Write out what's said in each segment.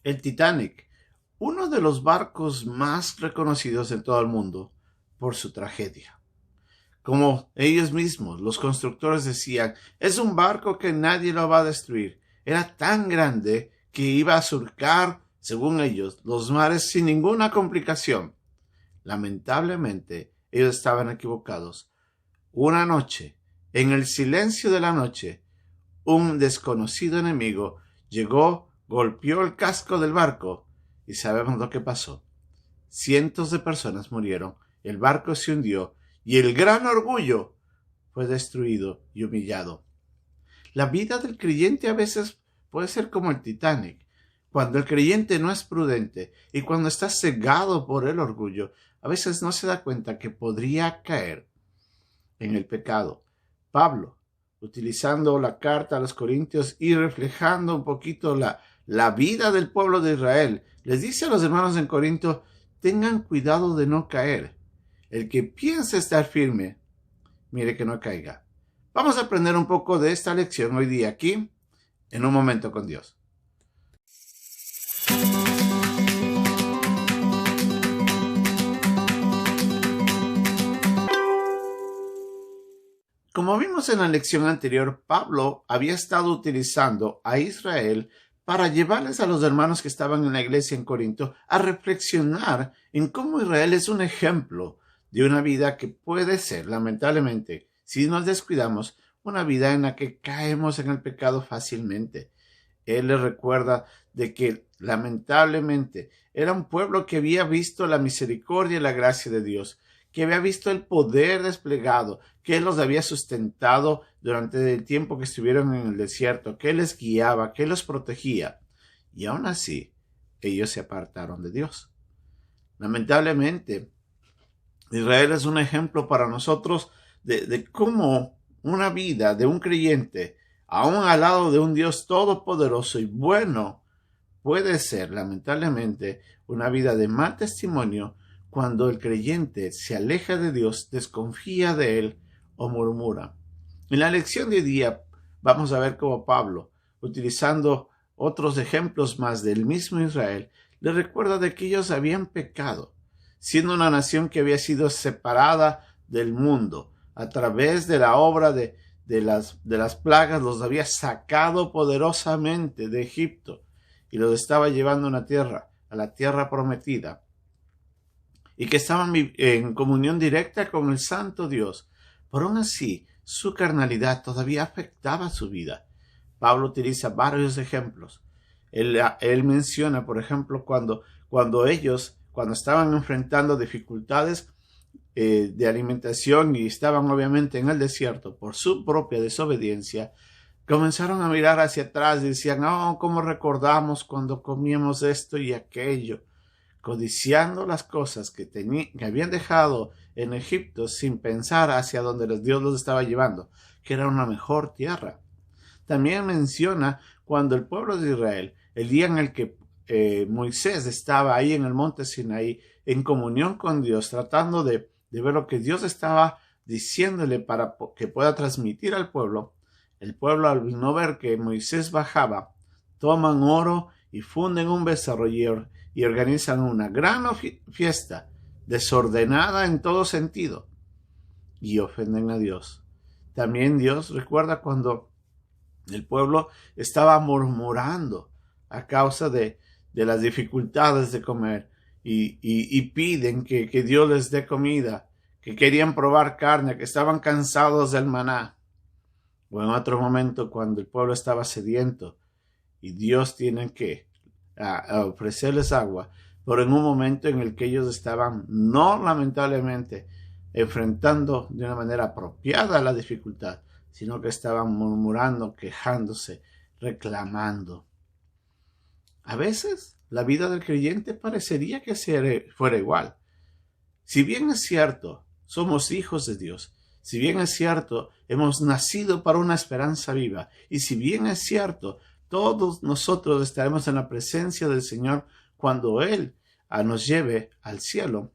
El Titanic, uno de los barcos más reconocidos en todo el mundo por su tragedia. Como ellos mismos, los constructores decían, es un barco que nadie lo va a destruir. Era tan grande que iba a surcar, según ellos, los mares sin ninguna complicación. Lamentablemente, ellos estaban equivocados. Una noche, en el silencio de la noche, un desconocido enemigo llegó, golpeó el casco del barco y sabemos lo que pasó. Cientos de personas murieron, el barco se hundió y el gran orgullo fue destruido y humillado. La vida del creyente a veces puede ser como el Titanic. Cuando el creyente no es prudente y cuando está cegado por el orgullo, a veces no se da cuenta que podría caer en el pecado. Pablo, utilizando la carta a los Corintios y reflejando un poquito la vida del pueblo de Israel, les dice a los hermanos en Corinto, tengan cuidado de no caer. El que piensa estar firme, mire que no caiga. Vamos a aprender un poco de esta lección hoy día aquí, en Un Momento con Dios. Como vimos en la lección anterior, Pablo había estado utilizando a Israel para llevarles a los hermanos que estaban en la iglesia en Corinto a reflexionar en cómo Israel es un ejemplo de una vida que puede ser, lamentablemente, si nos descuidamos, una vida en la que caemos en el pecado fácilmente. Él les recuerda de que, lamentablemente, era un pueblo que había visto la misericordia y la gracia de Dios, que había visto el poder desplegado, que Él los había sustentado durante el tiempo que estuvieron en el desierto, que Él les guiaba, que Él los protegía. Y aún así, ellos se apartaron de Dios. Lamentablemente, Israel es un ejemplo para nosotros de cómo una vida de un creyente, aún al lado de un Dios todopoderoso y bueno, puede ser, lamentablemente, una vida de mal testimonio cuando el creyente se aleja de Dios, desconfía de Él o murmura. En la lección de hoy día vamos a ver cómo Pablo, utilizando otros ejemplos más del mismo Israel, le recuerda de que ellos habían pecado, siendo una nación que había sido separada del mundo a través de la obra de las plagas, los había sacado poderosamente de Egipto y los estaba llevando a la tierra prometida, y que estaban en comunión directa con el Santo Dios. Por aún así, su carnalidad todavía afectaba su vida. Pablo utiliza varios ejemplos. Él menciona, por ejemplo, cuando estaban enfrentando dificultades de alimentación y estaban obviamente en el desierto por su propia desobediencia, comenzaron a mirar hacia atrás y decían, cómo recordamos cuando comíamos esto y aquello, codiciando las cosas que habían dejado en Egipto sin pensar hacia donde Dios los estaba llevando, que era una mejor tierra. También menciona cuando el pueblo de Israel, el día en el que Moisés estaba ahí en el monte Sinaí, en comunión con Dios, tratando de ver lo que Dios estaba diciéndole para que pueda transmitir al pueblo, el pueblo, al no ver que Moisés bajaba, toman oro y funden un becerro y organizan una gran fiesta, desordenada en todo sentido, y ofenden a Dios. También Dios recuerda cuando el pueblo estaba murmurando a causa de las dificultades de comer y piden que Dios les dé comida, que querían probar carne, que estaban cansados del maná. O en otro momento cuando el pueblo estaba sediento y Dios tiene que a ofrecerles agua, pero en un momento en el que ellos estaban, no lamentablemente, enfrentando de una manera apropiada la dificultad, sino que estaban murmurando, quejándose, reclamando. A veces la vida del creyente parecería que fuera igual. Si bien es cierto, somos hijos de Dios, si bien es cierto, hemos nacido para una esperanza viva, y si bien es cierto, todos nosotros estaremos en la presencia del Señor cuando Él nos lleve al cielo,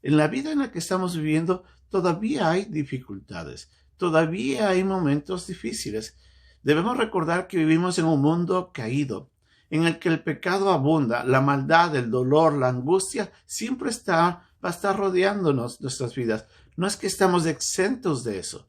en la vida en la que estamos viviendo todavía hay dificultades, todavía hay momentos difíciles. Debemos recordar que vivimos en un mundo caído, en el que el pecado abunda, la maldad, el dolor, la angustia, siempre va a estar rodeándonos nuestras vidas. No es que estamos exentos de eso.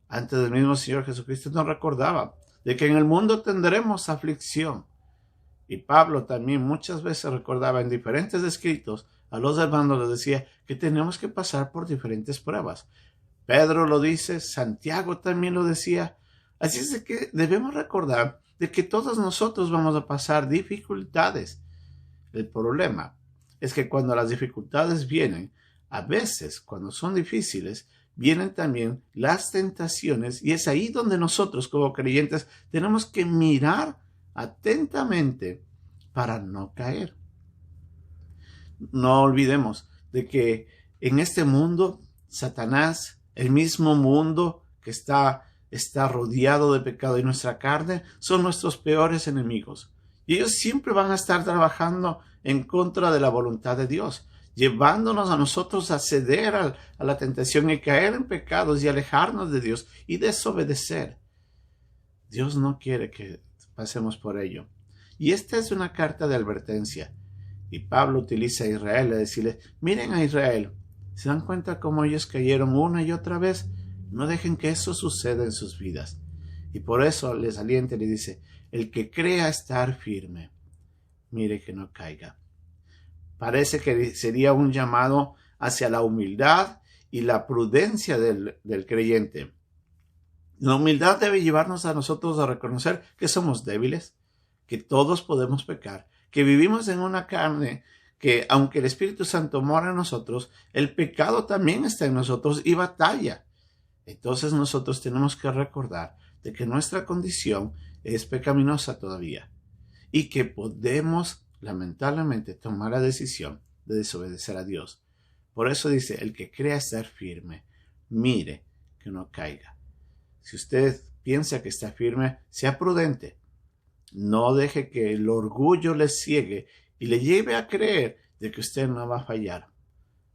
Antes del mismo Señor Jesucristo nos recordaba de que en el mundo tendremos aflicción. Y Pablo también muchas veces recordaba en diferentes escritos a los hermanos, les decía que tenemos que pasar por diferentes pruebas. Pedro lo dice, Santiago también lo decía. Así es de que debemos recordar de que todos nosotros vamos a pasar dificultades. El problema es que cuando las dificultades vienen, a veces cuando son difíciles, vienen también las tentaciones, y es ahí donde nosotros como creyentes tenemos que mirar atentamente para no caer. No olvidemos de que en este mundo, Satanás, el mismo mundo que está rodeado de pecado, y nuestra carne son nuestros peores enemigos. Y ellos siempre van a estar trabajando en contra de la voluntad de Dios, llevándonos a nosotros a ceder a la tentación y caer en pecados y alejarnos de Dios y desobedecer. Dios no quiere que pasemos por ello. Y esta es una carta de advertencia. Y Pablo utiliza a Israel a decirle, miren a Israel, ¿se dan cuenta cómo ellos cayeron una y otra vez? No dejen que eso suceda en sus vidas. Y por eso les alienta y le dice, el que crea estar firme, mire que no caiga. Parece que sería un llamado hacia la humildad y la prudencia del creyente. La humildad debe llevarnos a nosotros a reconocer que somos débiles, que todos podemos pecar, que vivimos en una carne que, aunque el Espíritu Santo mora en nosotros, el pecado también está en nosotros y batalla. Entonces nosotros tenemos que recordar de que nuestra condición es pecaminosa todavía y que podemos lamentablemente tomar la decisión de desobedecer a Dios. Por eso dice, el que crea estar firme, mire que no caiga. Si usted piensa que está firme, sea prudente. No deje que el orgullo le ciegue y le lleve a creer de que usted no va a fallar.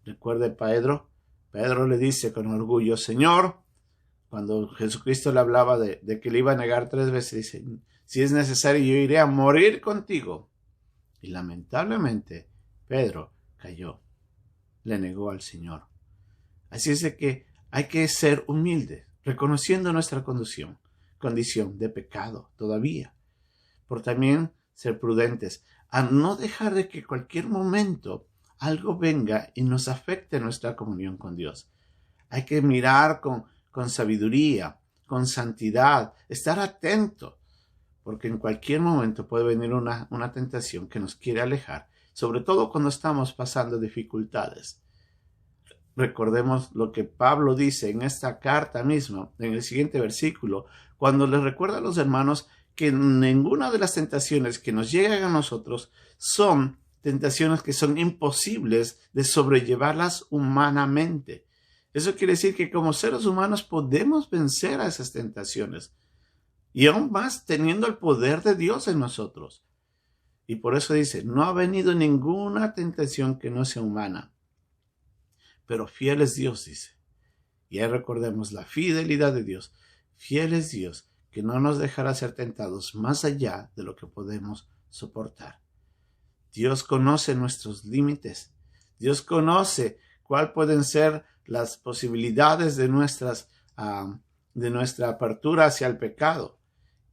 Recuerde Pedro le dice con orgullo, Señor, cuando Jesucristo le hablaba de que le iba a negar 3 veces, dice, si es necesario yo iré a morir contigo. Y lamentablemente Pedro cayó, le negó al Señor. Así es de que hay que ser humildes, reconociendo nuestra condición de pecado todavía, por también ser prudentes, a no dejar de que cualquier momento algo venga y nos afecte nuestra comunión con Dios. Hay que mirar con sabiduría, con santidad, estar atento, porque en cualquier momento puede venir una tentación que nos quiere alejar, sobre todo cuando estamos pasando dificultades. Recordemos lo que Pablo dice en esta carta misma, en el siguiente versículo, cuando les recuerda a los hermanos que ninguna de las tentaciones que nos llegan a nosotros son tentaciones que son imposibles de sobrellevarlas humanamente. Eso quiere decir que como seres humanos podemos vencer a esas tentaciones, y aún más teniendo el poder de Dios en nosotros. Y por eso dice, no ha venido ninguna tentación que no sea humana, pero fiel es Dios, dice. Y ahí recordemos la fidelidad de Dios. Fiel es Dios, que no nos dejará ser tentados más allá de lo que podemos soportar. Dios conoce nuestros límites. Dios conoce cuáles pueden ser las posibilidades de nuestra apertura hacia el pecado.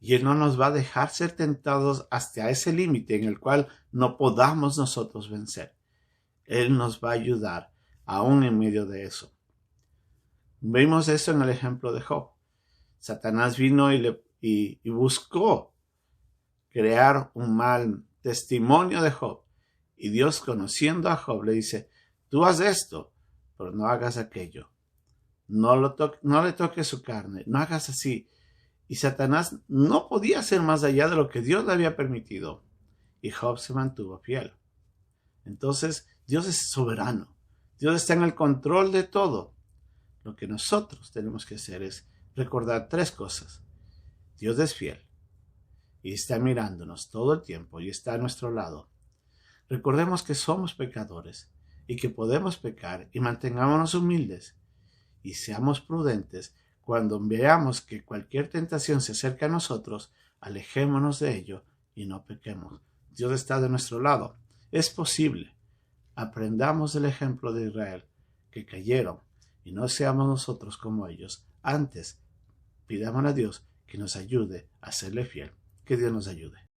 Y Él no nos va a dejar ser tentados hasta ese límite en el cual no podamos nosotros vencer. Él nos va a ayudar aún en medio de eso. Vimos eso en el ejemplo de Job. Satanás vino y buscó crear un mal testimonio de Job. Y Dios, conociendo a Job, le dice, tú haz esto, pero no hagas aquello. No le toques su carne, no hagas así. Y Satanás no podía hacer más allá de lo que Dios le había permitido. Y Job se mantuvo fiel. Entonces, Dios es soberano. Dios está en el control de todo. Lo que nosotros tenemos que hacer es recordar 3 cosas. Dios es fiel y está mirándonos todo el tiempo y está a nuestro lado. Recordemos que somos pecadores y que podemos pecar, y mantengámonos humildes y seamos prudentes. Cuando veamos que cualquier tentación se acerca a nosotros, alejémonos de ello y no pequemos. Dios está de nuestro lado. Es posible. Aprendamos el ejemplo de Israel, que cayeron, y no seamos nosotros como ellos. Antes, pidamos a Dios que nos ayude a serle fiel. Que Dios nos ayude.